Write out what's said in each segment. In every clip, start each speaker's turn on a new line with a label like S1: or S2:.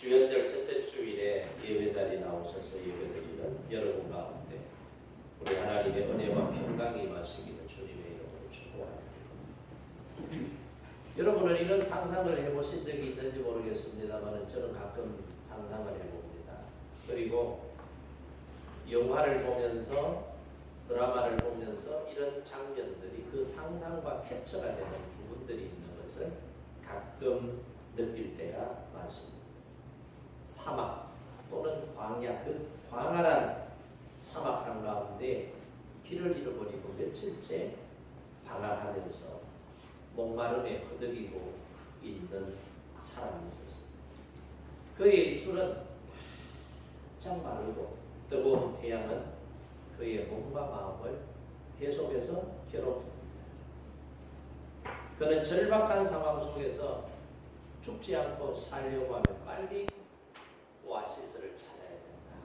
S1: 주연절 첫째 주일에 예배 자리에 나오셔서 예배드리는 여러분 가운데 우리 하나님의 은혜와 평강이 임하시기를 주님의 이름으로 축복합니다. 여러분은 이런 상상을 해보신 적이 있는지 모르겠습니다만 저는 가끔 상상을 해봅니다. 그리고 영화를 보면서 드라마를 보면서 이런 장면들이 그 상상과 캡처가 되는 부분들이 있는 것을 가끔 느낄 때가 많습니다. 사막 또는 광야, 그 광활한 사막 한가운데 길을 잃어버리고 며칠째 방황하면서 목마름에 허덕이고 있는 사람이 있었습니다. 그의 입술은 바짝 마르고 뜨거운 태양은 그의 몸과 마음을 계속해서 괴롭힙니다. 그는 절박한 상황 속에서 죽지 않고 살려고 하면 빨리 오아시스를 찾아야 된다.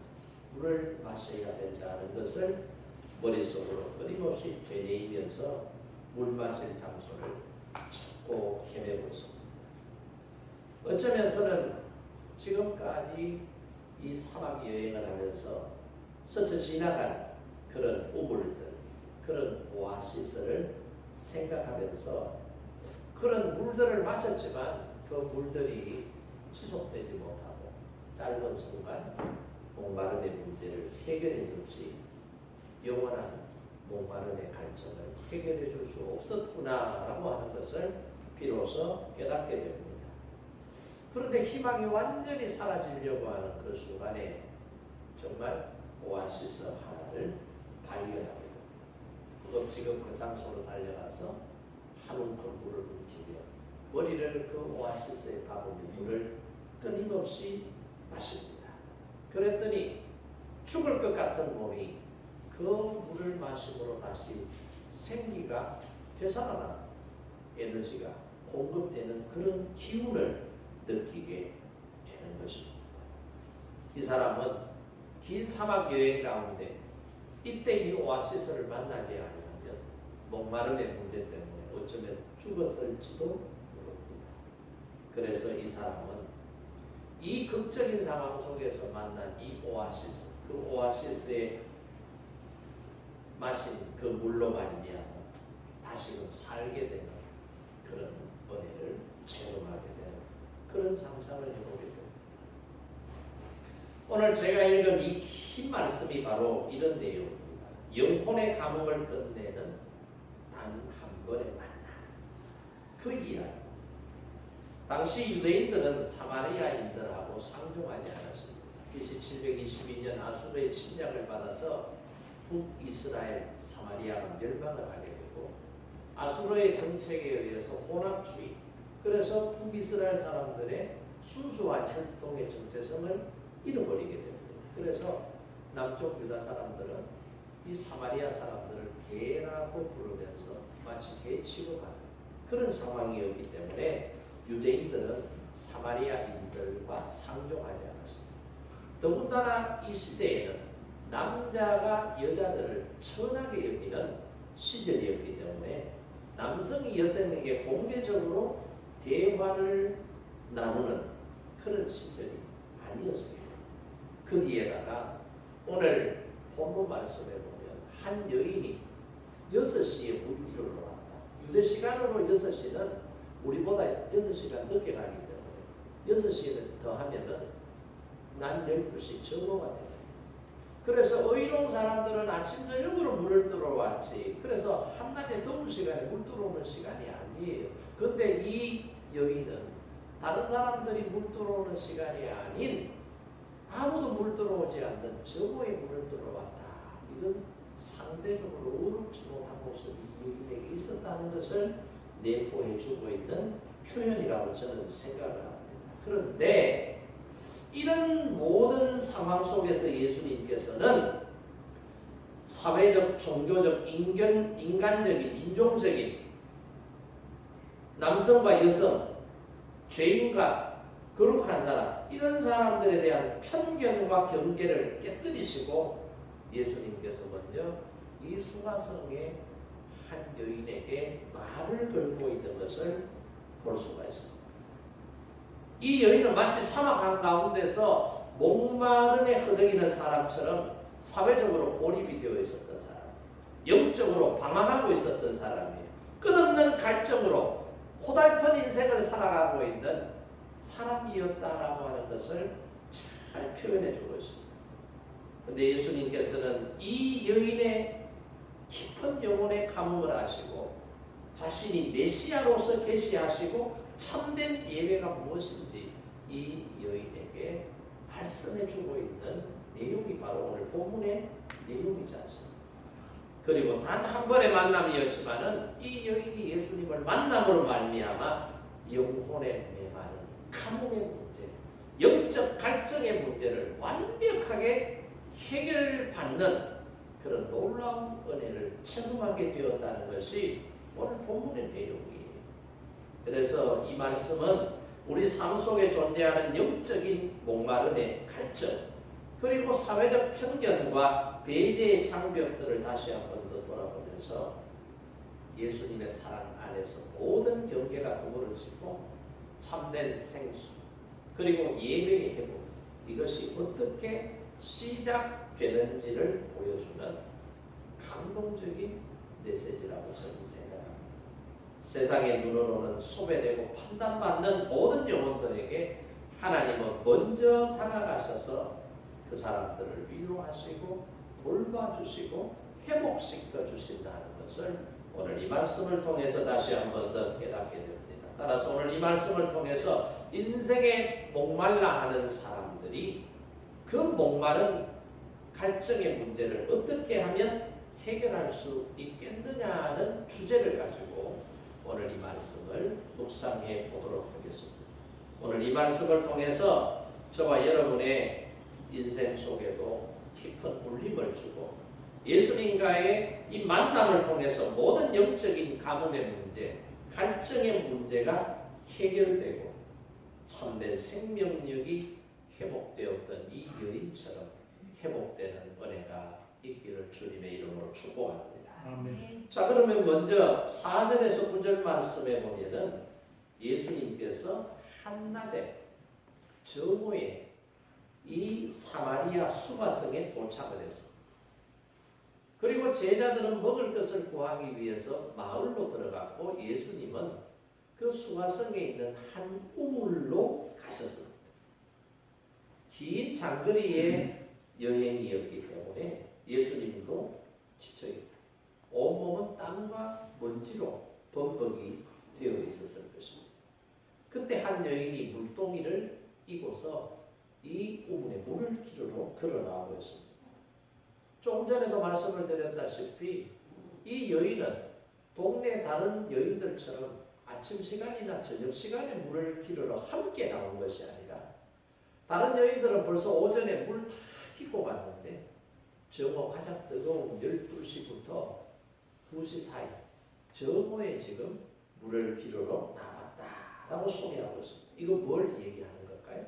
S1: 물을 마셔야 된다는 것을 머릿속으로 끊임없이 되뇌이면서 물 마실 장소를 찾고 헤매고 있습니다. 어쩌면 그는 지금까지 이 사막 여행을 하면서 스쳐 지나간 그런 우물들, 그런 오아시스를 생각하면서 그런 물들을 마셨지만 그 물들이 지속되지 못하고 짧은 순간 목마름의 문제를 해결해 줄지 영원한 목마름의 갈증을 해결해 줄 수 없었구나라고 하는 것을 비로소 깨닫게 됩니다. 그런데 희망이 완전히 사라지려고 하는 그 순간에 정말 오아시스 하나를 발견하게 됩니다. 지금 그 장소로 달려가서 한 움큼 물을 훔치며 머리를 그 오아시스에 박으며 물을 끊임없이 마십니다. 그랬더니 죽을 것 같은 몸이 그 물을 마심으로 다시 생기가 되살아나 에너지가 공급되는 그런 기운을 느끼게 되는 것입니다. 이 사람은 긴 사막 여행 가운데 이때 이 오아시스를 만나지 않으면 목마름의 문제 때문에 어쩌면 죽었을지도 모릅니다. 그래서 이 사람은 이 극적인 상황 속에서 만난 이 오아시스, 그 오아시스에 마신 그 물로 말미암아 다시금 살게 되는 그런 은혜를 체험하게 되는 그런 상상을 해보게 됩니다. 오늘 제가 읽은 이 긴 말씀이 바로 이런 내용입니다. 영혼의 감흥을 끝내는 단 한 번의 만남. 그 이야기. 당시 유대인들은 사마리아인들하고 상종하지 않았습니다. BC 722년 아수르의 침략을 받아서 북이스라엘 사마리아가 멸망을 하게 되고 아수르의 정책에 의해서 혼합주의, 그래서 북이스라엘 사람들의 순수한 혈통의 정체성을 잃어버리게 됩니다. 그래서 남쪽 유다 사람들은 이 사마리아 사람들을 개라고 부르면서 마치 개 취급하는 그런 상황이었기 때문에 유대인들은 사마리아인들과 상종하지 않았습니다. 더군다나 이 시대에는 남자가 여자들을 천하게 여기는 시절이었기 때문에 남성이 여성에게 공개적으로 대화를 나누는 그런 시절이 아니었습니다. 거기에다가 오늘 본문 말씀에 보면 한 여인이 6시에 물 위로 왔다. 유대 시간으로 6시는 우리보다 6시간 늦게 가기 때문에 6시를 더하면은 난 12시 정오가 됩니다. 그래서 의로운 사람들은 아침 저녁으로 물을 들어왔지. 그래서 한낮에 더운 시간에 물 들어오는 시간이 아니에요. 그런데 이 여인은 다른 사람들이 물 들어오는 시간이 아닌 아무도 물 들어오지 않는 저고에 물을 들어왔다. 이건 상대적으로 어렵지 못한 모습이 이 여인에게 있었다는 것을 내포해 주고 있는 표현이라고 저는 생각을 합니다. 그런데 이런 모든 상황 속에서 예수님께서는 사회적, 종교적, 인간적인, 인종적인 남성과 여성, 죄인과 거룩한 사람, 이런 사람들에 대한 편견과 경계를 깨뜨리시고 예수님께서 먼저 이 수가성의 한 여인에게 말을 걸고 있는 것을 볼 수가 있습니다. 이 여인은 마치 사막 한가운데서 목마름에 허덕이는 사람처럼 사회적으로 고립이 되어 있었던 사람, 영적으로 방황하고 있었던 사람이에요. 끝없는 갈증으로 고달픈 인생을 살아가고 있는 사람이었다라고 하는 것을 잘 표현해 주고 있습니다. 그런데 예수님께서는 이 여인의 깊은 영혼의 감흥을 하시고 자신이 메시아로서 계시하시고 참된 예배가 무엇인지 이 여인에게 말씀해 주고 있는 내용이 바로 오늘 본문의 내용이지 않습니까? 그리고 단 한 번의 만남이었지만은 이 여인이 예수님을 만남으로 말미암아 영혼에 매마는 가뭄의 문제, 영적 갈증의 문제를 완벽하게 해결받는 그런 놀라운 은혜를 체험하게 되었다는 것이 오늘 본문의 내용이에요. 그래서 이 말씀은 우리 삶 속에 존재하는 영적인 목마름의 갈증, 그리고 사회적 편견과 배제의 장벽들을 다시 한 번 더 돌아보면서 예수님의 사랑 안에서 모든 경계가 허물어지고 참된 생수, 그리고 예배의 회복, 이것이 어떻게 시작되는지를 보여주는 감동적인 메시지라고 저는 생각합니다. 세상의 눈으로는 소외되고 판단받는 모든 영혼들에게 하나님은 먼저 다가가셔서 그 사람들을 위로하시고 돌봐주시고 회복시켜 주신다는 것을 오늘 이 말씀을 통해서 다시 한 번 더 깨닫게 됩니다. 따라서 오늘 이 말씀을 통해서 인생에 목말라 하는 사람들이 그 목마른 갈증의 문제를 어떻게 하면 해결할 수 있겠느냐는 주제를 가지고 오늘 이 말씀을 묵상해 보도록 하겠습니다. 오늘 이 말씀을 통해서 저와 여러분의 인생 속에도 깊은 울림을 주고 예수님과의 이 만남을 통해서 모든 영적인 가뭄의 문제, 갈증의 문제가 해결되고 참된 생명력이 회복되었던 이 여인처럼 회복되는 은혜가 있기를 주님의 이름으로 축복합니다.
S2: 아멘.
S1: 자, 그러면 먼저 4절에서 9절 말씀에 보면은 예수님께서 한낮에 정오에 이 사마리아 수가성에 도착을 했습니다. 그리고 제자들은 먹을 것을 구하기 위해서 마을로 들어갔고 예수님은 그 수가성에 있는 한 우물로 가셨습니다. 긴 장거리의 여행이었기 때문에 예수님도 지쳐있고 온몸은 땀과 먼지로 범벅이 되어 있었을 것입니다. 그때 한 여인이 물동이를 이고서 이 우물에 물을 기르러 걸어 나오고 있습니다. 조금 전에도 말씀을 드렸다시피 이 여인은 동네 다른 여인들처럼 아침 시간이나 저녁 시간에 물을 기르러 함께 나온 것이 아니라 다른 여인들은 벌써 오전에 물 다 피고 갔는데 정오 가장 뜨거운 12시부터 2시 사이 정오에 지금 물을 기르러 나왔다라고 소개하고 있습니다. 이거 뭘 얘기하는 걸까요?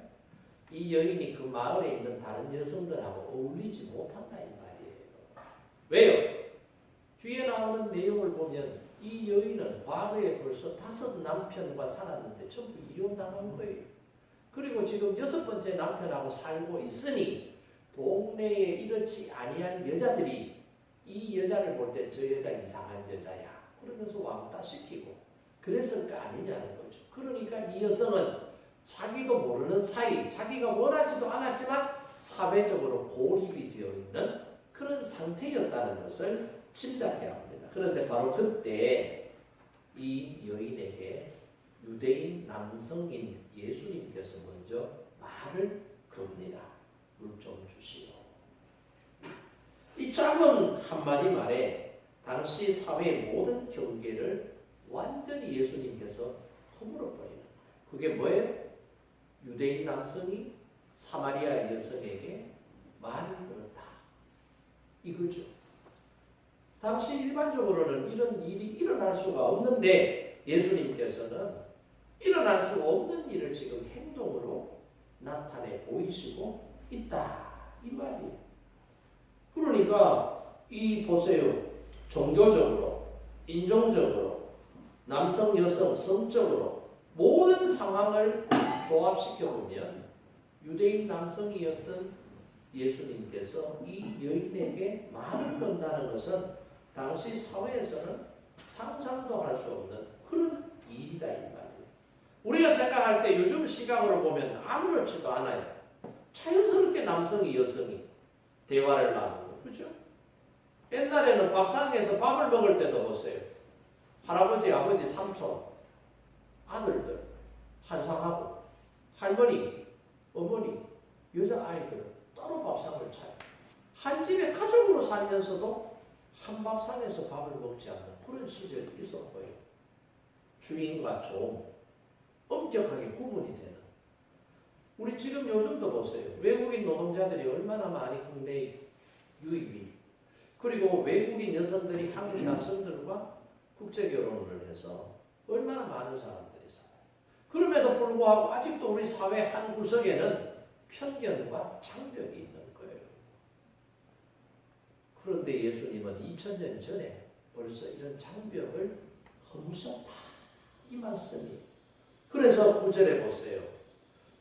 S1: 이 여인이 그 마을에 있는 다른 여성들하고 어울리지 못한다 이 말이에요. 왜요? 뒤에 나오는 내용을 보면 이 여인은 과거에 벌써 5 남편과 살았는데 전부 이혼당한 거예요. 그리고 지금 6번째 남편하고 살고 있으니 동네에 이렇지 아니한 여자들이 이 여자를 볼 때 저 여자 이상한 여자야 그러면서 왕따시키고 그랬을 거 아니냐는 거죠. 그러니까 이 여성은 자기도 모르는 사이 자기가 원하지도 않았지만 사회적으로 고립이 되어 있는 그런 상태였다는 것을 짐작해야 합니다. 그런데 바로 그때 이 여인에게 유대인 남성인 예수님께서 먼저 말을 겁니다. 물 좀 주시오. 이 짧은 한마디 말에 당시 사회의 모든 경계를 완전히 예수님께서 허물어버리는 거예요. 그게 뭐예요? 유대인 남성이 사마리아 여성에게 말을 걸었다. 이거죠. 당시 일반적으로는 이런 일이 일어날 수가 없는데 예수님께서는 일어날 수 없는 일을 지금 행동으로 나타내 보이시고 있다. 이 말이에요. 그러니까 이 보세요. 종교적으로, 인종적으로, 남성, 여성, 성적으로 모든 상황을 조합시켜 보면 유대인 남성이었던 예수님께서 이 여인에게 말을 건다는 것은 당시 사회에서는 상상도 할 수 없는 그런 일이다 이 말이에요. 우리가 생각할 때 요즘 시각으로 보면 아무렇지도 않아요. 자연스럽게 남성이 여성이 대화를 나누고 그죠? 옛날에는 밥상에서 밥을 먹을 때도 보세요. 할아버지, 아버지, 삼촌, 아들들 한상하고 할머니, 어머니, 여자아이들은 따로 밥상을 차요. 한 집에 가족으로 살면서도 한 밥상에서 밥을 먹지 않는 그런 시절이 있었고요. 주인과 종 엄격하게 구분이 되는. 우리 지금 요즘도 보세요. 외국인 노동자들이 얼마나 많이 국내에 유입이. 그리고 외국인 여성들이 한국 남성들과 국제결혼을 해서 얼마나 많은 사람들이 살아요. 그럼에도 불구하고 아직도 우리 사회 한 구석에는 편견과 장벽이 있는 거예요. 그런데 예수님은 2000년 전에 벌써 이런 장벽을 허무셨다. 이 말씀이. 그래서 9절에 보세요.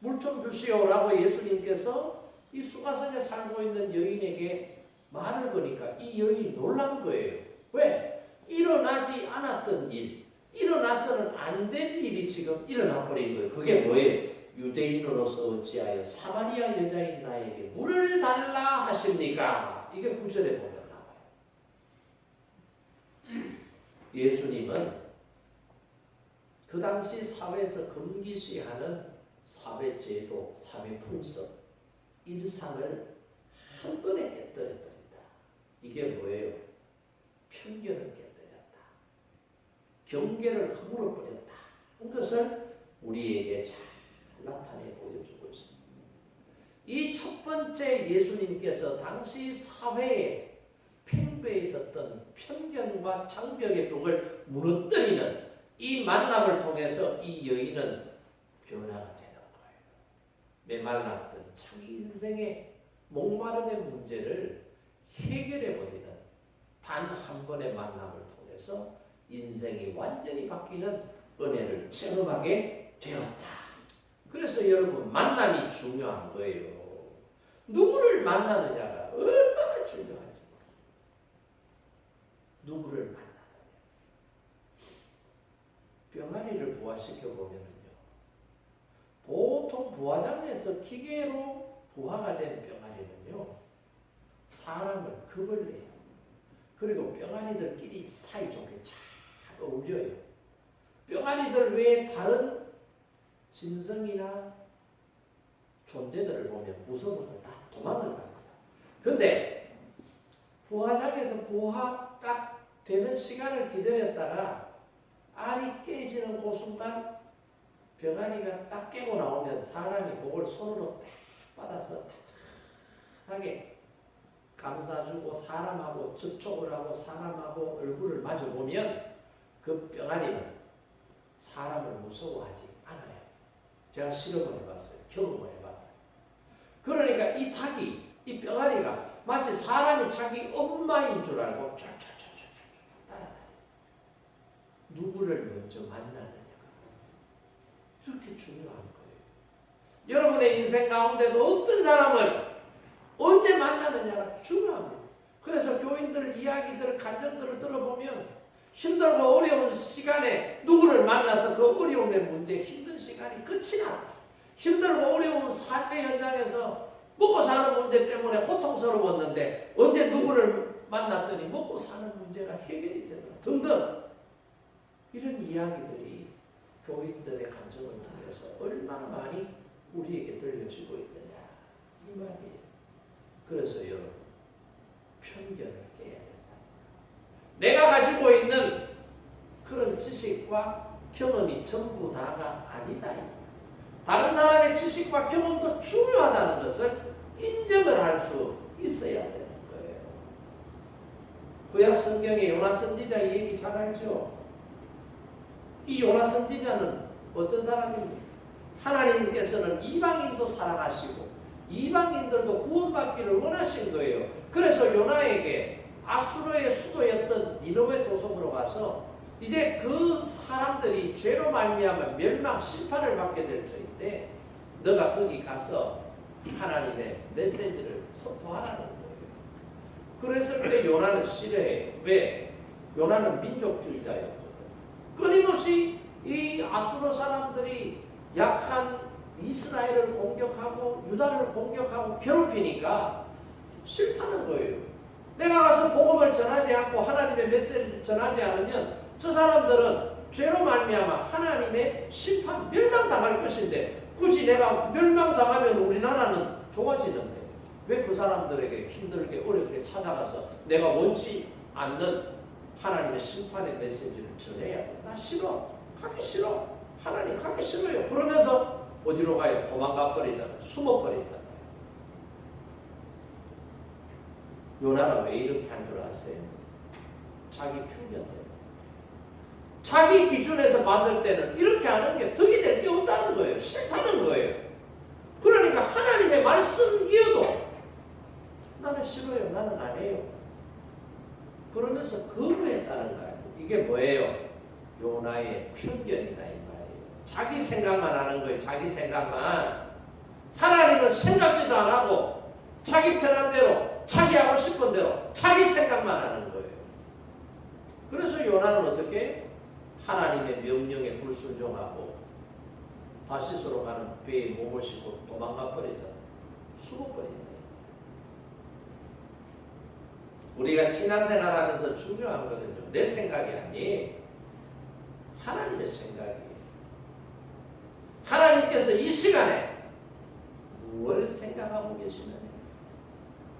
S1: 물 좀 주시오라고 예수님께서 이 수가성에 살고 있는 여인에게 말을 거니까 이 여인이 놀란 거예요. 왜? 일어나지 않았던 일, 일어나서는 안 될 일이 지금 일어나 버린 거예요. 그게 뭐예요? 유대인으로서 어찌하여 사마리아 여자인 나에게 물을 달라 하십니까? 이게 9절에 보면 나와요. 예수님은 그 당시 사회에서 금기시하는 사회제도, 사회풍습, 일상을 한 번에 깨뜨려버린다. 이게 뭐예요? 편견을 깨뜨렸다. 경계를 허물어버렸다. 이것을 우리에게 잘 나타내 보여주고 있습니다. 이 첫 번째 예수님께서 당시 사회에 팽배해 있었던 편견과 장벽의 벽을 무너뜨리는 이 만남을 통해서 이 여인은 변화가 되는 거예요. 메말랐던 자기 인생의 목마름의 문제를 해결해버리는 단 한 번의 만남을 통해서 인생이 완전히 바뀌는 은혜를 체험하게 되었다. 그래서 여러분 만남이 중요한 거예요. 누구를 만나느냐가 얼마나 중요하죠. 누구를 만나느냐. 병아리를 부화시켜 보면은요. 보통 부화장에서 기계로 부화가 된 병아리는요. 사람을 겁을 내요. 그리고 병아리들끼리 사이좋게 잘 어울려요. 병아리들 외에 다른 짐승이나 존재들을 보면 무서워서 다 도망을 갑니다. 근데 부화장에서 부화 딱 되는 시간을 기다렸다가 알이 깨지는 그 순간 병아리가 딱 깨고 나오면 사람이 그걸 손으로 딱 받아서 타하게 감싸주고 사람하고 접촉을 하고 사람하고 얼굴을 마주보면 그 병아리는 사람을 무서워하지 않아요. 제가 실험을 해봤어요. 경험을 해봤다. 그러니까 이 닭이, 이 병아리가 마치 사람이 자기 엄마인 줄 알고 쫙쫙쫙쫙 따라다녀요. 누구를 먼저 만나느냐가 이렇게 중요한 거예요. 여러분의 인생 가운데도 어떤 사람을 언제 만나느냐가 중요합니다. 그래서 교인들 이야기들, 간증들을 들어보면 힘들고 어려운 시간에 누구를 만나서 그 어려움의 문제, 힘든 시간이 끝이 났다. 힘들고 어려운 삶의 현장에서 먹고 사는 문제 때문에 고통스러웠는데 언제 누구를 만났더니 먹고 사는 문제가 해결이 되더라. 등등 이런 이야기들이 교인들의 간증을 통해서 얼마나 많이 우리에게 들려주고 있느냐 이 말이에요. 그래서 여러분 편견을 깨야 된다. 내가 가지고 있는 그런 지식과 경험이 전부 다가 아니다. 다른 사람의 지식과 경험도 중요하다는 것을 인정을 할 수 있어야 되는 거예요. 구약 성경에 요나 선지자 얘기 잘 알죠? 이 요나 선지자는 어떤 사람입니까? 하나님께서는 이방인도 사랑하시고 이방인들도 구원받기를 원하신 거예요. 그래서 요나에게 아수르의 수도였던 니느웨 도성으로 가서 이제 그 사람들이 죄로 말미암아 멸망 심판을 받게 될 터인데 너가 거기 가서 하나님의 메시지를 선포하라는 거예요. 그랬을 때 요나는 싫어해. 왜? 요나는 민족주의자였거든. 끊임없이 이 아수르 사람들이 약한 이스라엘을 공격하고 유다를 공격하고 괴롭히니까 싫다는 거예요. 내가 가서 복음을 전하지 않고 하나님의 메시지를 전하지 않으면 저 사람들은 죄로 말미암아 하나님의 심판, 멸망당할 것인데 굳이 내가 멸망당하면 우리나라는 좋아지는데 왜 그 사람들에게 힘들게 어렵게 찾아가서 내가 원치 않는 하나님의 심판의 메시지를 전해야 돼. 나 싫어. 가기 싫어. 하나님 가기 싫어요. 그러면서 어디로 가요? 도망가 버리잖아요. 숨어 버리잖아요. 요나는 왜 이렇게 한 줄 아세요? 자기 편견 때문에. 자기 기준에서 봤을 때는 이렇게 하는 게 덕이 될 게 없다는 거예요. 싫다는 거예요. 그러니까 하나님의 말씀이어도 나는 싫어요. 나는 안 해요. 그러면서 거부했다는 거예요. 이게 뭐예요? 요나의 편견이다 이 말이에요. 자기 생각만 하는 거예요. 자기 생각만. 하나님은 생각지도 안 하고 자기 편한 대로 자기 하고 싶은 대로 자기 생각만 하는 거예요. 그래서 요나는 어떻게? 하나님의 명령에 불순종하고 다시스로 가는 배에 몸을 싣고 도망가 버리잖아요. 죽어버린다. 우리가 신앙생활하면서 중요한 거는요. 내 생각이 아니에요. 하나님의 생각이에요. 하나님께서 이 시간에 무엇을 생각하고 계시느냐.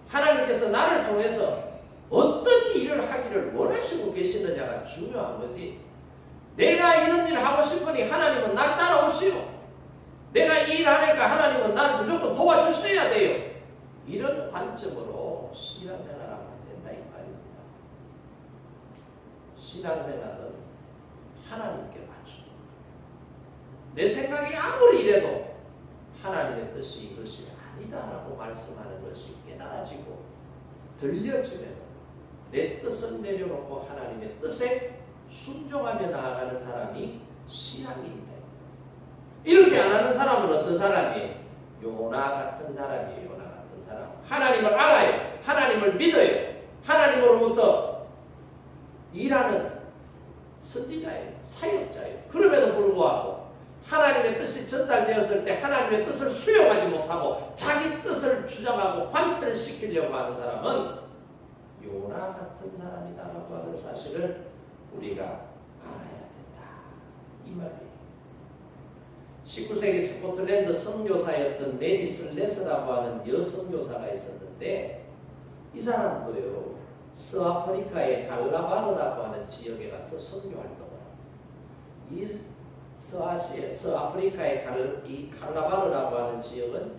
S1: 하나님께서 나를 통해서 어떤 일을 하기를 원하시고 계시느냐가 중요한 거지. 내가 이런 일을 하고 싶으니 하나님은 날 따라오시오. 내가 이 일을 하니까 하나님은 날 무조건 도와주셔야 돼요. 이런 관점으로 신앙생활하면 안 된다 이 말입니다. 신앙생활은 하나님께 맞추는 거예요. 내 생각이 아무리 이래도 하나님의 뜻이 이것이 아니다라고 말씀하는 것이 깨달아지고 들려지면 내 뜻은 내려놓고 하나님의 뜻에 순종하며 나아가는 사람이 신앙인이다. 이렇게 안 하는 사람은 어떤 사람이에요? 요나 같은 사람이에요. 요나 같은 사람. 하나님을 알아요. 하나님을 믿어요. 하나님으로부터 일하는 선지자예요. 사역자예요. 그럼에도 불구하고 하나님의 뜻이 전달되었을 때 하나님의 뜻을 수용하지 못하고 자기 뜻을 주장하고 관철시키려고 하는 사람은 요나 같은 사람이다라고 하는 사실을 우리가 알아야 된다. 이 말이에요. 19세기 스코틀랜드 선교사였던 메리 슬레스라고 하는 여선교사가 있었는데 이 사람도요. 서아프리카의 갈라바르라고 하는 지역에 가서 선교활동을 합니다. 이 서아프리카의 이 갈라바르라고 하는 지역은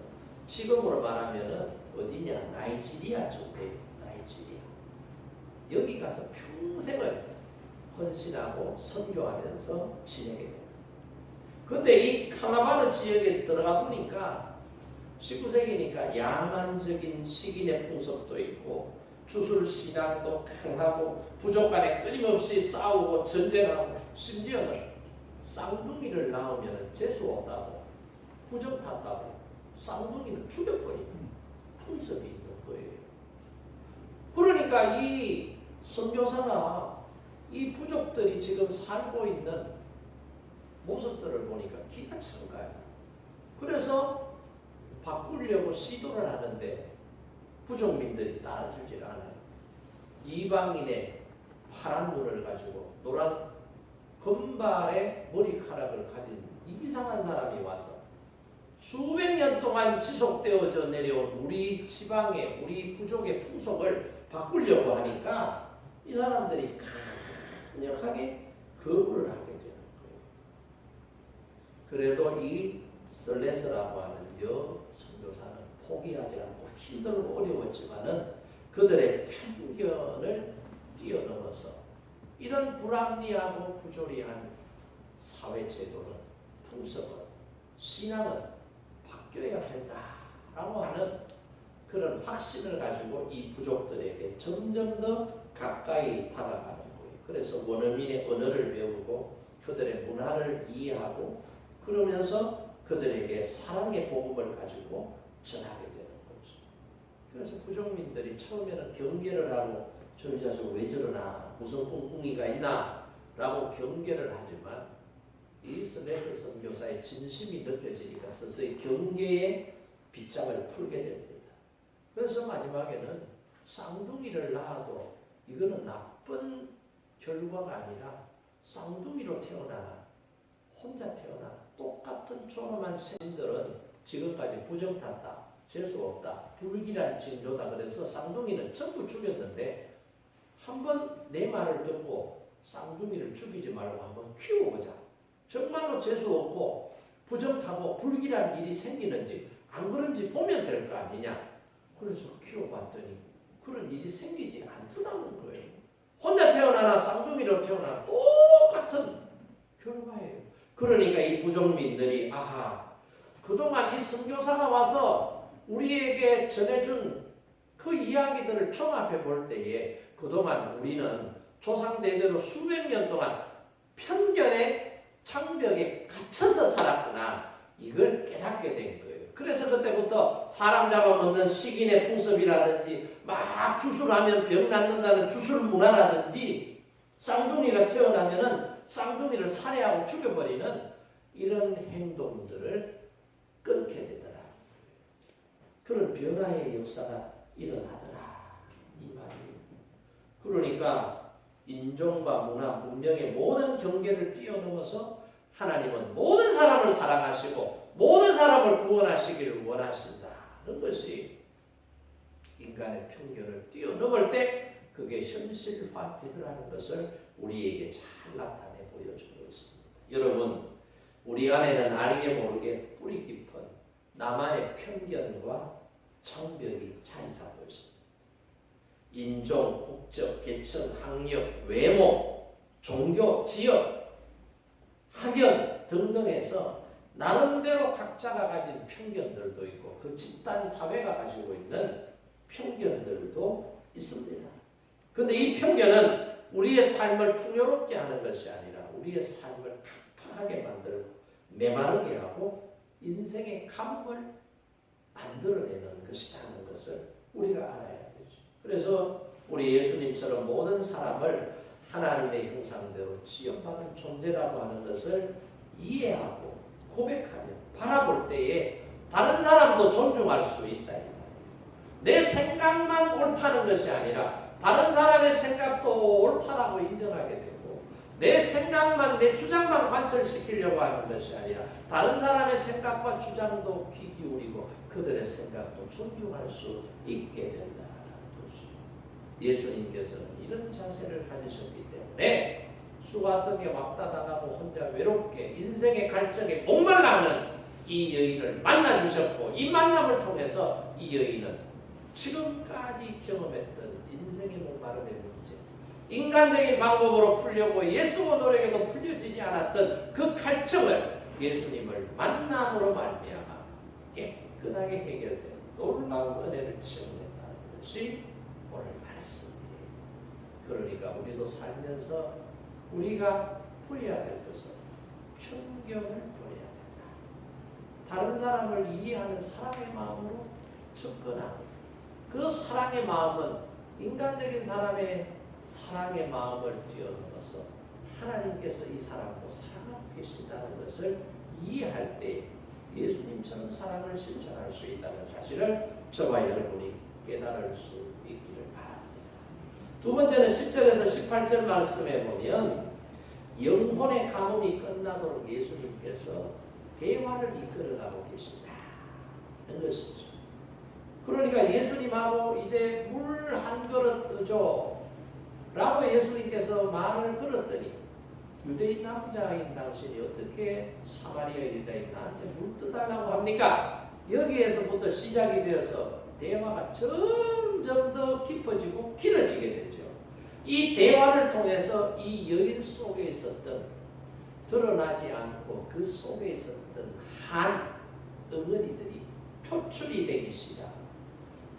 S1: 지금으로 말하면은 어디냐? 나이지리아 쪽이에요. 나이지리아. 여기 가서 평생을 헌신하고 선교하면서 지내게 됩니다. 그런데 이 갈라바르 지역에 들어가 보니까 19세기니까 야만적인 식인의 풍습도 있고 주술신앙도 강하고 부족 간에 끊임없이 싸우고 전쟁하고 심지어는 쌍둥이를 낳으면 재수 없다고 부적 탔다고 쌍둥이는 죽여버리는 풍습이 있는 거예요. 그러니까 이 선교사가 이 부족들이 지금 살고 있는 모습들을 보니까 기가 찬 거야. 그래서 바꾸려고 시도를 하는데 부족민들이 따라주질 않아요. 이방인의 파란 눈을 가지고 노란 금발의 머리카락을 가진 이상한 사람이 와서 수백 년 동안 지속되어져 내려온 우리 지방의 우리 부족의 풍속을 바꾸려고 하니까 이 사람들이 강력하게 거부를 하게 되는 거예요. 그래도 이 슬레스라고 하는 선교사는 포기하지 않고 힘들고 어려웠지만은 그들의 편견을 뛰어넘어서 이런 불합리하고 부조리한 사회 제도는 풍습은 신앙은 바뀌어야 된다라고 하는 그런 확신을 가지고 이 부족들에게 점점 더 가까이 다가가는 거예요. 그래서 원어민의 언어를 배우고 그들의 문화를 이해하고 그러면서 그들에게 사랑의 복음을 가지고 전하게 되는 거죠. 그래서 부족민들이 처음에는 경계를 하고 저희 자식 왜 저러나 무슨 꿍꿍이가 있나 라고 경계를 하지만 이 스메스 선교사의 진심이 느껴지니까 서서히 경계의 빗장을 풀게 됩니다. 그래서 마지막에는 쌍둥이를 낳아도 이거는 나쁜 결과가 아니라 쌍둥이로 태어나나 혼자 태어나나 똑같은 존엄한 생들은 지금까지 부정탔다, 재수없다, 불길한 징조다. 그래서 쌍둥이는 전부 죽였는데 한번 내 말을 듣고 쌍둥이를 죽이지 말고 한번 키워보자. 정말로 재수없고 부정타고 불길한 일이 생기는지 안 그런지 보면 될 거 아니냐. 그래서 키워봤더니 그런 일이 생기지 않더라는 거예요. 혼자 태어나나 쌍둥이로 태어나나 똑같은 결과예요. 그러니까 이 부족민들이 아하, 그동안 이 선교사가 와서 우리에게 전해준 그 이야기들을 종합해 볼 때에 그동안 우리는 조상대대로 수백 년 동안 편견의 창벽에 갇혀서 살았구나. 이걸 깨닫게 된 거예요. 그래서 그때부터 사람 잡아먹는 식인의 풍습이라든지 막 주술하면 병 낫는다는 주술 문화라든지 쌍둥이가 태어나면은 쌍둥이를 살해하고 죽여버리는 이런 행동들을 끊게 되더라. 그런 변화의 역사가 일어나더라. 이 말이에요. 그러니까 인종과 문화, 문명의 모든 경계를 뛰어넘어서 하나님은 모든 사람을 사랑하시고 모든 사람을 구원하시기를 원하신다는 것이 인간의 편견을 뛰어넘을 때 그게 현실화되더라는 것을 우리에게 잘 나타내 보여주고 있습니다. 여러분, 우리 안에는 알게 모르게 뿌리 깊은 나만의 편견과 창벽이 자리 잡고 있습니다. 인종, 국적, 계층, 학력, 외모, 종교, 지역, 학연 등등에서 나름대로 각자가 가진 편견들도 있고 그 집단 사회가 가지고 있는 편견들도 있습니다. 그런데 이 편견은 우리의 삶을 풍요롭게 하는 것이 아니라 우리의 삶을 팍팍하게 만들고 메마르게 하고 인생의 감을 만들어내는 것이라는 것을 우리가 알아야 되죠. 그래서 우리 예수님처럼 모든 사람을 하나님의 형상대로 지음받은 존재라고 하는 것을 이해하고 고백하며 바라볼 때에 다른 사람도 존중할 수 있다. 내 생각만 옳다는 것이 아니라 다른 사람의 생각도 옳다라고 인정하게 되고 내 생각만, 내 주장만 관철시키려고 하는 것이 아니라 다른 사람의 생각과 주장도 귀 기울이고 그들의 생각도 존중할 수 있게 된다는 것이죠. 예수님께서는 이런 자세를 가지셨기 때문에 수가성에 왔다당하고 혼자 외롭게 인생의 갈증에 목말라하는 이 여인을 만나주셨고 이 만남을 통해서 이 여인은 지금까지 경험했던 인생의 목마름의 문제, 인간적인 방법으로 풀려고 예수고 노력에도 풀려지지 않았던 그 갈증을 예수님을 만남으로 말미암아 깨끗하게 해결되는 놀라운 은혜를 체험했다는 것이 오늘 말씀이에요. 그러니까 우리도 살면서 우리가 버려야 될 것은 편견을 버려야 된다. 다른 사람을 이해하는 사랑의 마음으로 접근하고 그 사랑의 마음은 인간적인 사람의 사랑의 마음을 뛰어넘어서 하나님께서 이 사람도 사랑하고 계신다는 것을 이해할 때 예수님처럼 사랑을 실천할 수 있다는 사실을 저와 여러분이 깨달을 수 있기를 바랍니다. 두 번째는 10절에서 18절 말씀에 보면 영혼의 가뭄이 끝나도록 예수님께서 대화를 이끌어가고 계신다는 것이죠. 그러니까 예수님하고 이제 물 한 그릇 떠줘 라고 예수님께서 말을 걸었더니 유대인 남자인 당신이 어떻게 사마리아 여자인 나한테 물 떠달라고 합니까? 여기에서부터 시작이 되어서 대화가 점점 더 깊어지고 길어지게 되죠. 이 대화를 통해서 이 여인 속에 있었던 드러나지 않고 그 속에 있었던 한 엉어리들이 표출이 되기 시작합니다.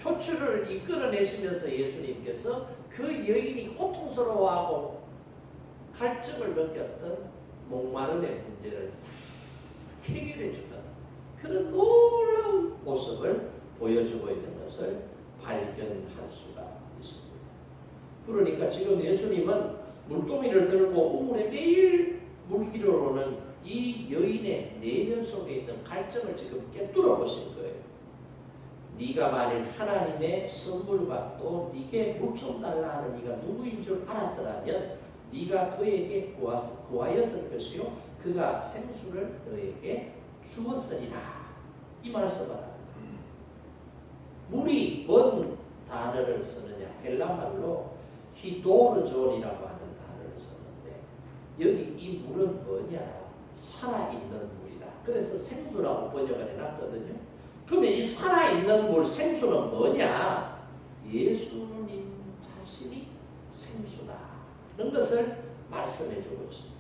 S1: 표출을 이끌어내시면서 예수님께서 그 여인이 고통스러워하고 갈증을 느꼈던 목마름의 문제를 싹 해결해주는 그런 놀라운 모습을 보여주고 있는 것을 발견할 수가 있습니다. 그러니까 지금 예수님은 물동이를 들고 우물에 매일 물기를 오는 이 여인의 내면 속에 있는 갈증을 지금 깨뚫어 보신 거예요. 네가 만일 하나님의 선물과 또 네게 물 좀 달라 하는 네가 누구인 줄 알았더라면 네가 그에게 구하였을 것이요 그가 생수를 너에게 주었으리라. 이 말씀을 합니다. 물이 뭔 단어를 쓰느냐? 헬라말로 히도르존이라고 하는 단어를 썼는데 여기 이 물은 뭐냐? 살아있는 물이다. 그래서 생수라고 번역을 해놨거든요. 그러면 이 살아있는 물, 생수는 뭐냐? 예수님 자신이 생수다. 이런 것을 말씀해 주고 있습니다.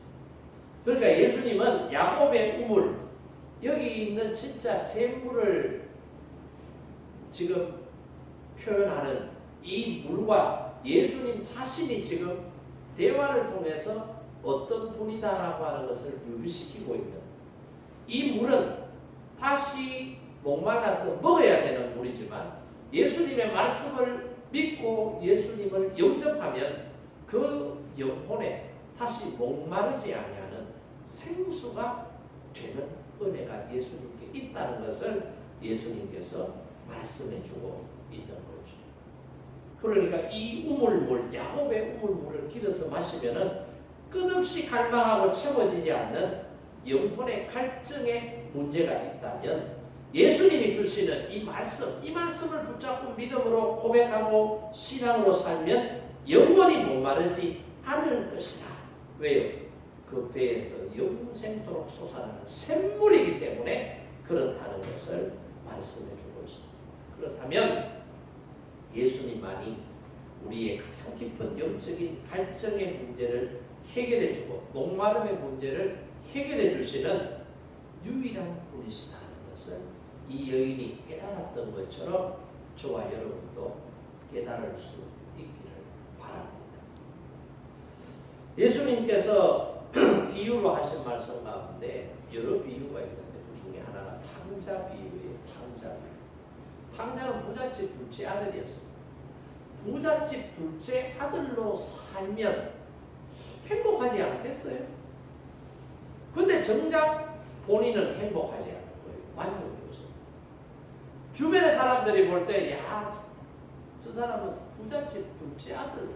S1: 그러니까 예수님은 야곱의 우물, 여기 있는 진짜 샘물을 지금 표현하는 이 물과 예수님 자신이 지금 대화를 통해서 어떤 분이다라고 하는 것을 유리시키고 있는 이 물은 다시 목말라서 먹어야 되는 물이지만 예수님의 말씀을 믿고 예수님을 영접하면 그 영혼에 다시 목마르지 아니하는 생수가 되는 은혜가 예수님께 있다는 것을 예수님께서 말씀해주고 있는 거죠. 그러니까 이 우물물, 야곱의 우물물을 길어서 마시면은 끝없이 갈망하고 채워지지 않는 영혼의 갈증의 문제가 있다면 예수님이 주시는 이 말씀을 붙잡고 믿음으로 고백하고 신앙으로 살면 영원히 목마르지 않을 것이다. 왜요? 그 배에서 영생토록 솟아나는 샘물이기 때문에 그렇다는 것을 말씀해 주고 있습니다. 그렇다면 예수님만이 우리의 가장 깊은 영적인 갈증의 문제를 해결해 주고 목마름의 문제를 해결해 주시는 유일한 분이시다는 것을 이 여인이 깨달았던 것처럼 저와 여러분도 깨달을 수 있기를 바랍니다. 예수님께서 비유로 하신 말씀 가운데 여러 비유가 있는데 그 중에 하나가 탕자 비유예요. 탕자 비유. 탕자는 부잣집 둘째 아들이었습니다. 부잣집 둘째 아들로 살면 행복하지 않겠어요? 근데 정작 본인은 행복하지 않은 거예요. 만족이 없어요. 주변의 사람들이 볼 때, 야, 저 사람은 부잣집 둘째 아들.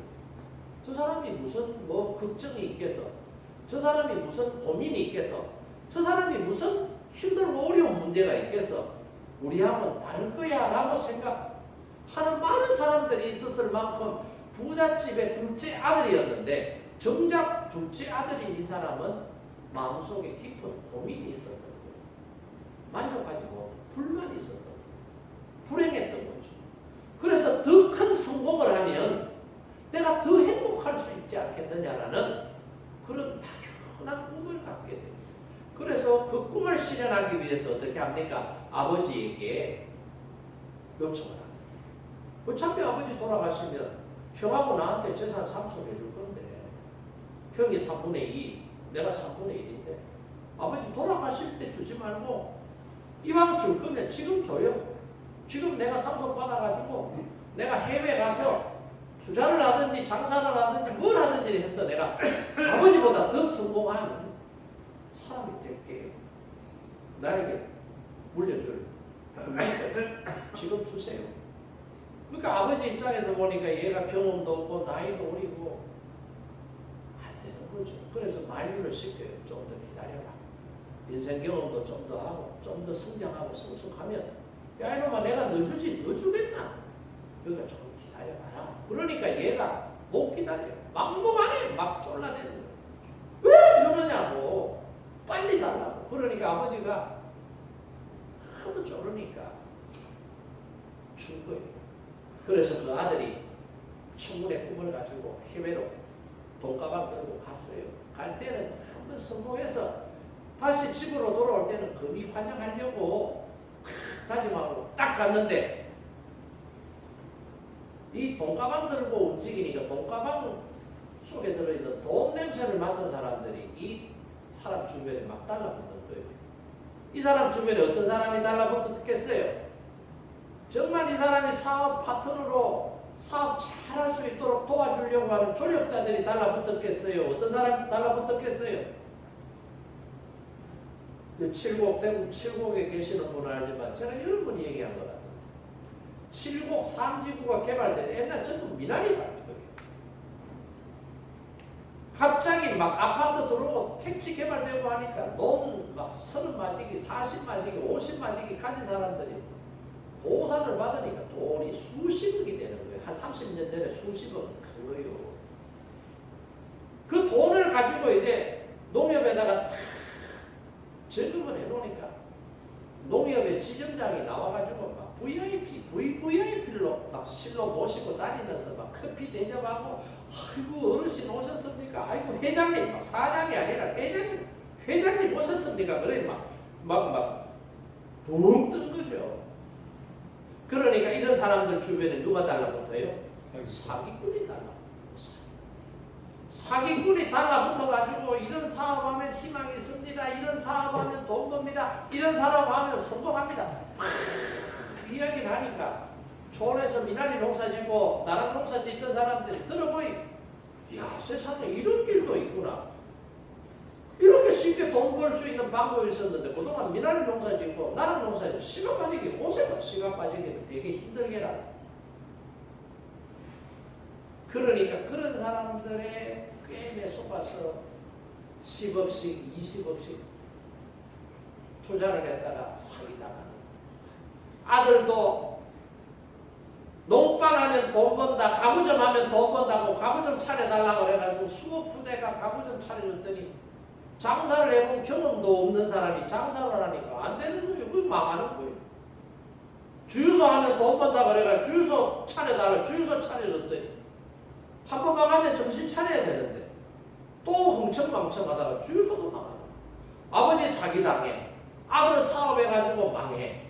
S1: 저 사람이 무슨 걱정이 있겠어? 저 사람이 무슨 고민이 있겠어? 저 사람이 무슨 힘들고 어려운 문제가 있겠어? 우리하고는 다를 거야 라고 생각하는 많은 사람들이 있었을 만큼 부잣집의 둘째 아들이었는데 정작 둘째 아들인 이 사람은 마음속에 깊은 고민이 있었던 거예요. 만족하지 못하고 불만이 있었던 거예요. 불행했던 거죠. 그래서 더 큰 성공을 하면 내가 더 행복할 수 있지 않겠느냐라는 그런 막연한 꿈을 갖게 됩니다. 그래서 그 꿈을 실현하기 위해서 어떻게 합니까? 아버지에게 요청을 합니다. 어차피 아버지 돌아가시면 형하고 나한테 재산 상속해 줄 건데 형이 3분의 2, 내가 3분의 1인데 아버지 돌아가실 때 주지 말고 이왕 줄 거면 지금 줘요. 지금 내가 상속 받아가지고 내가 해외 가서 투자를 하든지 장사를 하든지 뭘 하든지 해서 내가 아버지보다 더 성공한 사람이 될게요. 나에게 물려줄 금리세 지금 주세요. 그러니까 아버지 입장에서 보니까 얘가 경험도 없고 나이도 어리고 안 되는 거죠. 그래서 만류를 시켜요. 좀 더 기다려라. 인생 경험도 좀 더 하고 좀 더 성장하고 성숙하면 야 이놈아 내가 너 주지 너 주겠나? 그러니까 조금 기다려봐라. 그러니까 얘가 못 기다려요. 막무가내 막 쫄라대는 거예요. 왜 주느냐고 빨리 달라고. 그러니까 아버지가 하도 쫄으니까 준 거예요. 그래서 그 아들이 천문의 꿈을 가지고 해외로 돈가방 들고 갔어요. 갈 때는 한번 성공해서 다시 집으로 돌아올 때는 금이 환영하려고 다짐하고 딱 갔는데 이 돈가방 들고 움직이니까 돈가방 속에 들어있는 돈 냄새를 맡은 사람들이 이 사람 주변에 막 달라붙는 거예요. 이 사람 주변에 어떤 사람이 달라붙었겠어요? 정말 이 사람이 사업 파트너로 사업 잘할 수 있도록 도와주려고 하는 조력자들이 달라붙었겠어요? 어떤 사람이 달라붙었겠어요? 대구 칠곡에 계시는 분은 알지만 제가 여러 번 얘기한 것 같아요. 칠곡 3지구가 개발된 옛날 전부 미나리 밭이에요. 갑자기 막 아파트 들어오고 택지 개발되고 하니까 논 막 30마지기, 40마지기, 50마지기 가진 사람들이 보상을 받으니까 돈이 수십억이 되는 거예요. 한 30년 전에 수십억은 큰 거예요. 그 돈을 가지고 이제 농협에다가 탁 저금을 해놓으니까 농협의 지점장이 나와가지고 막 VVIP로 막 실로 모시고 다니면서 막 커피 대접하고 아이고 어르신 오셨습니까? 아이고 회장님 막 사장이 아니라 회장님 오셨습니까? 그래 붕 뜬 거죠. 그러니까 이런 사람들 주변에 누가 달라붙어요? 사기꾼이 달라붙어요. 사기꾼이 달라붙어가지고 이런 사업하면 희망이 있습니다. 이런 사업하면 돈 법니다. 이런 사업하면 성공합니다. 이야기를 하니까 촌에서 미나리 농사 짓고 나랑 농사 짓던 사람들이 들어보니 야 세상에 이런 길도 있구나. 이렇게 쉽게 돈 벌 수 있는 방법이 있었는데 그동안 미나리 농사 짓고 나랑 농사 짓고 시간 빠지기 고생은 시간 빠지기는 되게 힘들게라. 그러니까 그런 사람들의 게임에 속아서 10억씩 20억씩 투자를 했다가 사기당하는. 아들도 농방 하면 돈 번다, 가구점 하면 돈 번다고 가구점 차려달라고 그래가지고 수억 투자가 가구점 차려줬더니 장사를 해본 경험도 없는 사람이 장사를 하니까 안 되는 거예요. 그게 망하는 거예요. 주유소 하면 돈 번다 그래가 주유소 차려달라 주유소 차려줬더니 한 번만 가면 정신 차려야 되는데 또 흥청망청하다가 주유소도 망하는 거예요. 아버지 사기당해, 아들 사업해가지고 망해.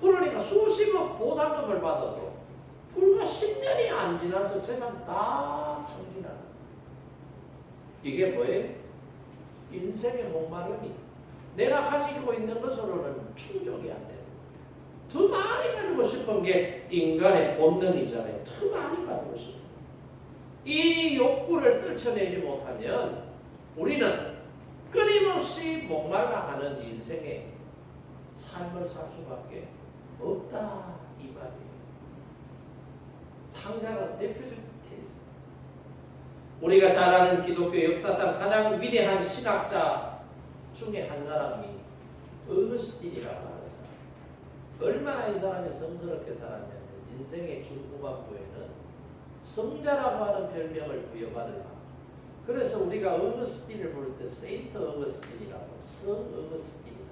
S1: 그러니까 수십억 보상금을 받아도 불과 10년이 안 지나서 재산 다 탕진하는. 이게 뭐예요? 인생의 목마름이 내가 가지고 있는 것으로는 충족이 안 되는 거예요. 더 많이 가지고 싶은 게 인간의 본능이잖아요. 더 많이 가지고 싶은 거예요. 이 욕구를 떨쳐내지 못하면 우리는 끊임없이 목말라하는 인생의 삶을 살 수밖에 없다 이 말이에요. 탕자가 대표적인 케이스. 우리가 잘 아는 기독교 역사상 가장 위대한 신학자 중에 한 사람이 어거스틴이라고 하는 사람. 얼마나 이 사람이 성스럽게 살았냐면 인생의 중후반부에는 성자라고 하는 별명을 부여받을 만큼. 그래서 우리가 어거스틴을 부를 때 세인트 어거스틴이라고 성 어거스틴이다.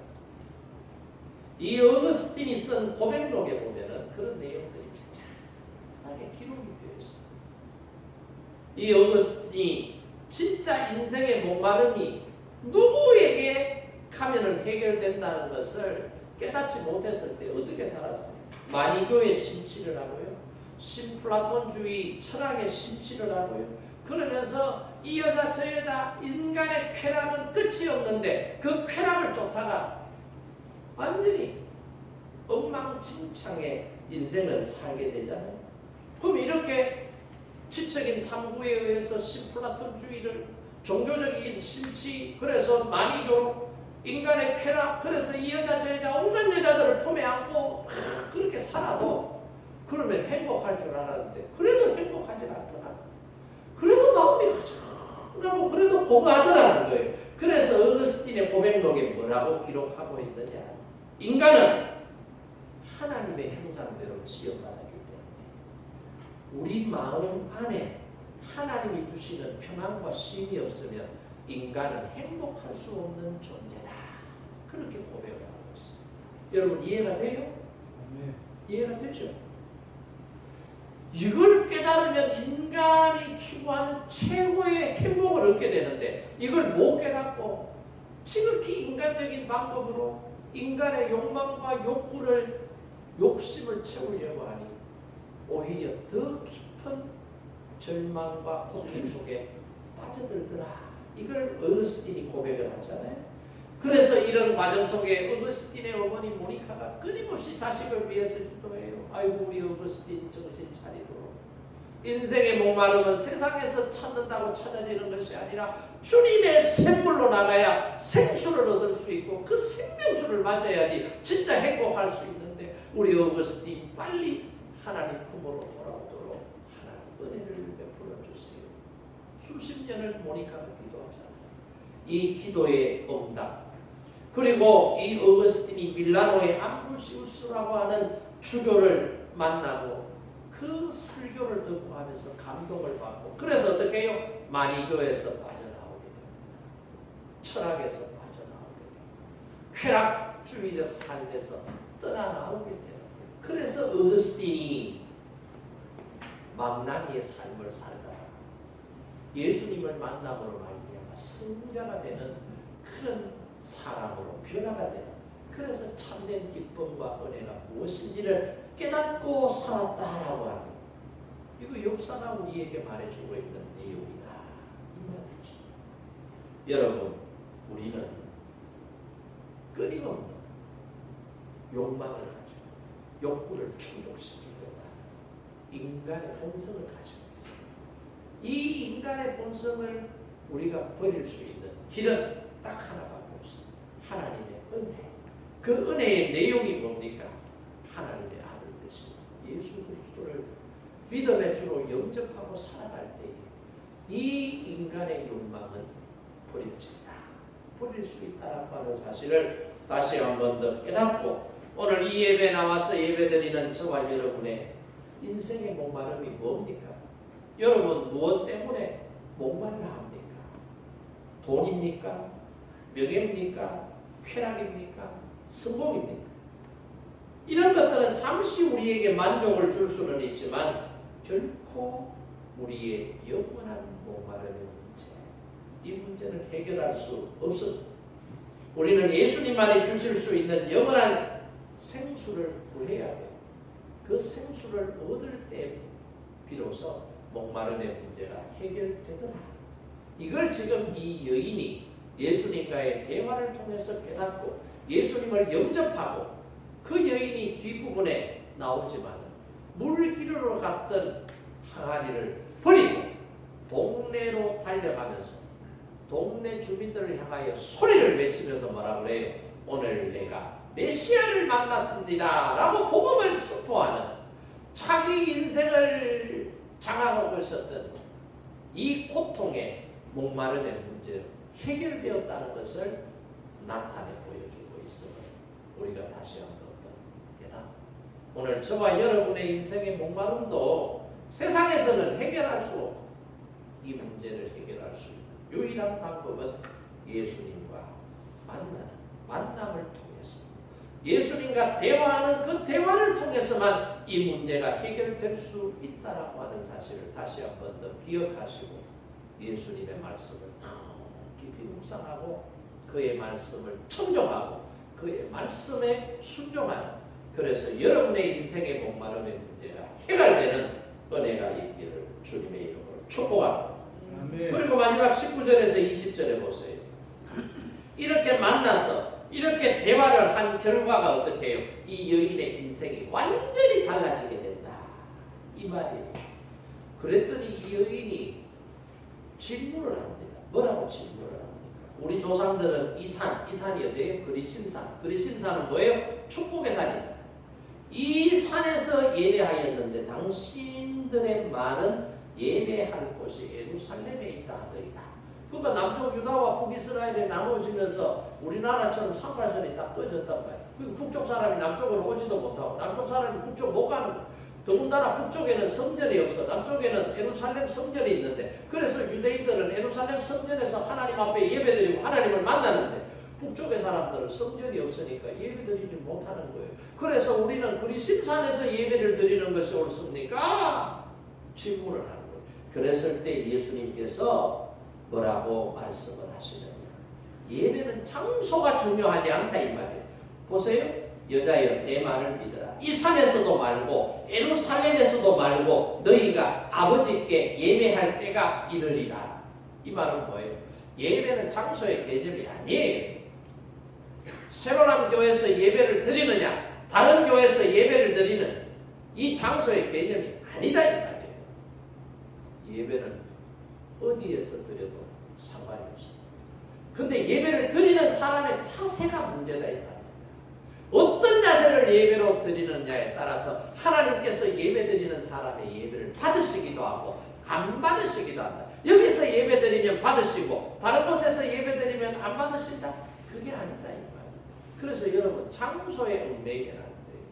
S1: 이 어거스틴이 쓴 고백록에 보면은 그런 내용들이 찬찬하게 기록이 되어 있습니다. 이 어거스틴이 진짜 인생의 목마름이 누구에게 가면은 해결된다는 것을 깨닫지 못했을 때 어떻게 살았어요? 마니교의 심취를 하고요. 신플라톤주의 철학의 심취를 하고요. 그러면서 이 여자 저 여자 인간의 쾌락은 끝이 없는데 그 쾌락을 쫓다가 완전히 엉망진창의 인생을 살게 되잖아요. 그럼 이렇게 지적인 탐구에 의해서 신플라톤주의를 종교적인 심취, 그래서 마니교로 인간의 쾌락, 그래서 이 여자 저 여자 온갖 여자들을 품에 안고 그렇게 살아도 그러면 행복할 줄 알았는데 그래도 행복하지 않더라. 그래도 마음이 허전하고 그래도 공허하더라는 거예요. 그래서 어거스틴의 고백록에 뭐라고 기록하고 있느냐. 인간은 하나님의 형상대로 지음받았기 때문에 우리 마음 안에 하나님이 주시는 평안과 쉼이 없으면 인간은 행복할 수 없는 존재다. 그렇게 고백을 하고 있습니다. 여러분 이해가 돼요? 네. 이해가 되죠? 이걸 깨달으면 인간이 추구하는 최고의 행복을 얻게 되는데 이걸 못 깨닫고 지극히 인간적인 방법으로 인간의 욕망과 욕심을 채우려고 하니 오히려 더 깊은 절망과 고통 속에 빠져들더라. 이걸 어거스틴이 고백을 하잖아요. 그래서 이런 과정 속에 어거스틴의 어머니 모니카가 끊임없이 자식을 위해서 기도해요. 아이고 우리 어거스틴 정신 차리도록. 인생의 목마름은 세상에서 찾는다고 찾아지는 것이 아니라 주님의 샘물로 나가야 생수를 얻을 수 있고 그 생명수를 마셔야지 진짜 행복할 수 있는데 우리 어거스틴 빨리 하나님 품으로 돌아오도록 하나님 은혜를 베풀어 주세요. 수십 년을 모니카가 기도하잖아요. 이 기도의 응답. 그리고 이 어거스틴이 밀라노의 암브로시우스라고 하는 주교를 만나고 그 설교를 듣고 하면서 감동을 받고 그래서 어떻게 해요? 마니교에서 빠져나오게 됩니다. 철학에서 빠져나오게 됩니다. 쾌락주의적 삶에서 떠나나오게 되는 거예요. 그래서 어거스틴이 망나니의 삶을 살다가 예수님을 만남으로 말미암아 승자가 되는 그런 사람으로 변화가 되는 그래서 참된 기쁨과 은혜가 무엇인지를 깨닫고 살았다라고 하는 이거 역사가 우리에게 말해주고 있는 내용이다 이 말이죠. 여러분 우리는 끊임없는 욕망을 가지고 욕구를 충족시키려고 하는 인간의 본성을 가지고 있습니다. 이 인간의 본성을 우리가 버릴 수 있는 길은 딱 하나밖에 없습니다. 하나님의 은혜. 그 은혜의 내용이 뭡니까? 하나님의 아들 되신 예수 그리스도를 믿음의 주로 영접하고 살아갈 때에 이 인간의 욕망은 버려진다. 버릴 수 있다라고 하는 사실을 다시 한 번 더 깨닫고 오늘 이 예배에 나와서 예배드리는 저와 여러분의 인생의 목마름이 뭡니까? 여러분 무엇 때문에 목말라 합니까? 돈입니까? 명예입니까? 쾌락입니까? 성공입니까? 이런 것들은 잠시 우리에게 만족을 줄 수는 있지만 결코 우리의 영원한 목마름의 문제, 이 문제를 해결할 수 없습니다. 우리는 예수님만이 주실 수 있는 영원한 생수를 구해야 돼요. 그 생수를 얻을 때 비로소 목마름의 문제가 해결되더라. 이걸 지금 이 여인이 예수님과의 대화를 통해서 깨닫고 예수님을 영접하고 그 여인이 뒷부분에 나오지만 물기르러 갔던 항아리를 버리고 동네로 달려가면서 동네 주민들을 향하여 소리를 외치면서 뭐라고 해요? 오늘 내가 메시아를 만났습니다 라고 복음을 선포하는 자기 인생을 장악하고 있었던 이 고통의 목마름의 문제 해결되었다는 것을 나타내 보여주고 있음을 우리가 다시 한번 깨닫고 오늘 저와 여러분의 인생의 목마름도 세상에서는 해결할 수 없고 이 문제를 해결할 수 있는 유일한 방법은 예수님과 만남을 통해서 예수님과 대화하는 그 대화를 통해서만 이 문제가 해결될 수 있다라고 하는 사실을 다시 한번 더 기억하시고 예수님의 말씀을 더 깊이 묵상하고 그의 말씀을 청종하고 그의 말씀에 순종하는 그래서 여러분의 인생의 목마름의 문제가 해결되는 은혜가 있기를 주님의 이름으로 축복합니다. 그리고 마지막 19절에서 20절에 보세요. 이렇게 만나서 이렇게 대화를 한 결과가 어떻게 해요? 이 여인의 인생이 완전히 달라지게 된다. 이 말이에요. 그랬더니 이 여인이 질문을 합니다. 뭐라고 질문을 합니까? 우리 조상들은 이 산이 어디예요? 그리심산. 그리심산은 뭐예요? 축복의 산이잖아요. 이 산에서 예배하였는데 당신들의 말은 예배할 곳이 예루살렘에 있다 하더이다. 그러니까 남쪽 유다와 북이스라엘에 나눠지면서 우리나라처럼 상가선이 딱 꺼졌단 말이에요. 그리고 북쪽 사람이 남쪽으로 오지도 못하고 남쪽 사람이 북쪽 못 가는 거예요. 더군다나 북쪽에는 성전이 없어. 남쪽에는 예루살렘 성전이 있는데 그래서 유대인들은 예루살렘 성전에서 하나님 앞에 예배드리고 하나님을 만나는데 북쪽의 사람들은 성전이 없으니까 예배드리지 못하는 거예요. 그래서 우리는 그리심산에서 예배를 드리는 것이 옳습니까? 질문을 하는 거예요. 그랬을 때 예수님께서 뭐라고 말씀을 하시느냐. 예배는 장소가 중요하지 않다 이 말이에요. 보세요. 여자여 내 말을 믿어라. 이 산에서도 말고 예루살렘에서도 말고 너희가 아버지께 예배할 때가 이르리라. 이 말은 뭐예요? 예배는 장소의 개념이 아니에요. 새로운 교회에서 예배를 드리느냐, 다른 교회에서 예배를 드리는 이 장소의 개념이 아니다 이 말이에요. 예배는 어디에서 드려도 상관이 없습니다. 근데 예배를 드리는 사람의 자세가 문제다 이 말입니다. 어떤 자세를 예배로 드리느냐에 따라서 하나님께서 예배 드리는 사람의 예배를 받으시기도 하고 안 받으시기도 한다. 여기서 예배 드리면 받으시고 다른 곳에서 예배 드리면 안 받으신다? 그게 아니다 이 말이에요. 그래서 여러분 장소에 얽매이면 안 돼요.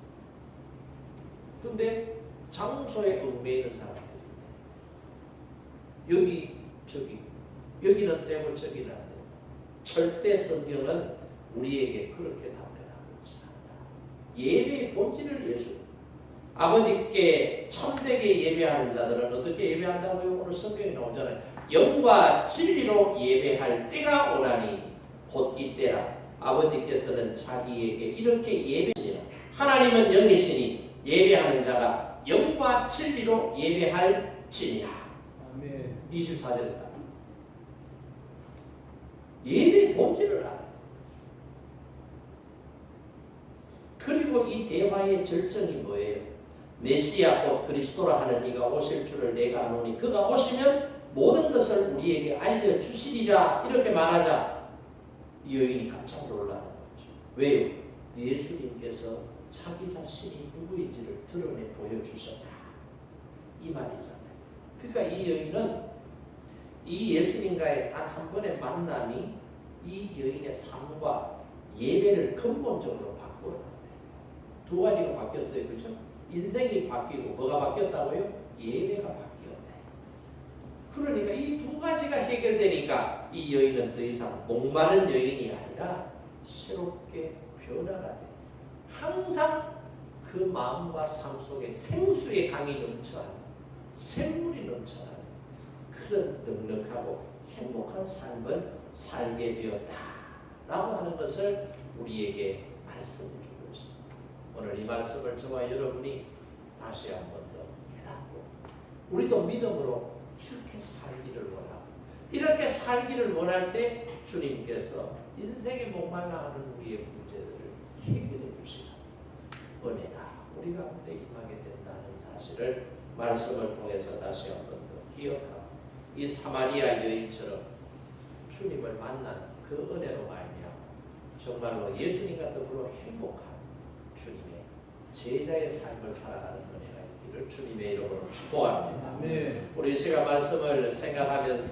S1: 근데 장소에 얽매이는 사람들이 여기 저기 여기는 되고 저기는 안 된다. 절대 성경은 우리에게 그렇게 답변하고 있지 않다. 예배의 본질을 예수 아버지께 참되게 예배하는 자들은 어떻게 예배한다고요? 오늘 성경에 나오잖아요. 영과 진리로 예배할 때가 오나니 곧 이때라. 아버지께서는 자기에게 이렇게 예배하시니 하나님은 영이시니 예배하는 자가 영과 진리로 예배할지니라. 아멘. 24절에 딱 예배의 본질을 알아야 돼. 그리고 이 대화의 절정이 뭐예요? 메시아 곧 그리스도라 하는 이가 오실 줄을 내가 아노니 그가 오시면 모든 것을 우리에게 알려주시리라. 이렇게 말하자 이 여인이 깜짝 놀라는 거죠. 왜요? 예수님께서 자기 자신이 누구인지를 드러내 보여주셨다. 이 말이잖아요. 그러니까 이 여인은 이 예수님과의 단 한 번의 만남이 이 여인의 삶과 예배를 근본적으로 바꾸었는데 두 가지가 바뀌었어요. 그렇죠? 인생이 바뀌고 뭐가 바뀌었다고요? 예배가 바뀌었대. 그러니까 이 두 가지가 해결되니까 이 여인은 더 이상 목마른 여인이 아니라 새롭게 변화가 돼. 항상 그 마음과 삶 속에 생수의 강이 넘쳐나는 샘물이 넘쳐나는 그런 넉넉하고 행복한 삶을 살게 되었다라고 하는 것을 우리에게 말씀해 주고 있습니다. 오늘 이 말씀을 저와 여러분이 다시 한 번 더 깨닫고 우리도 믿음으로 이렇게 살기를 원하고 이렇게 살기를 원할 때 주님께서 인생에 목말라하는 우리의 문제들을 해결해 주시는 은혜가 우리 가운데 임하게 된다는 사실을 말씀을 통해서 다시 한 번 더 기억하고 이 사마리아 여인처럼 주님을 만난 그 은혜로 말미암아 정말로 예수님과 더불어 행복한 주님의 제자의 삶을 살아가는 은혜가 있기를 주님의 이름으로 축복합니다. 네. 우리 시간 말씀을 생각하면서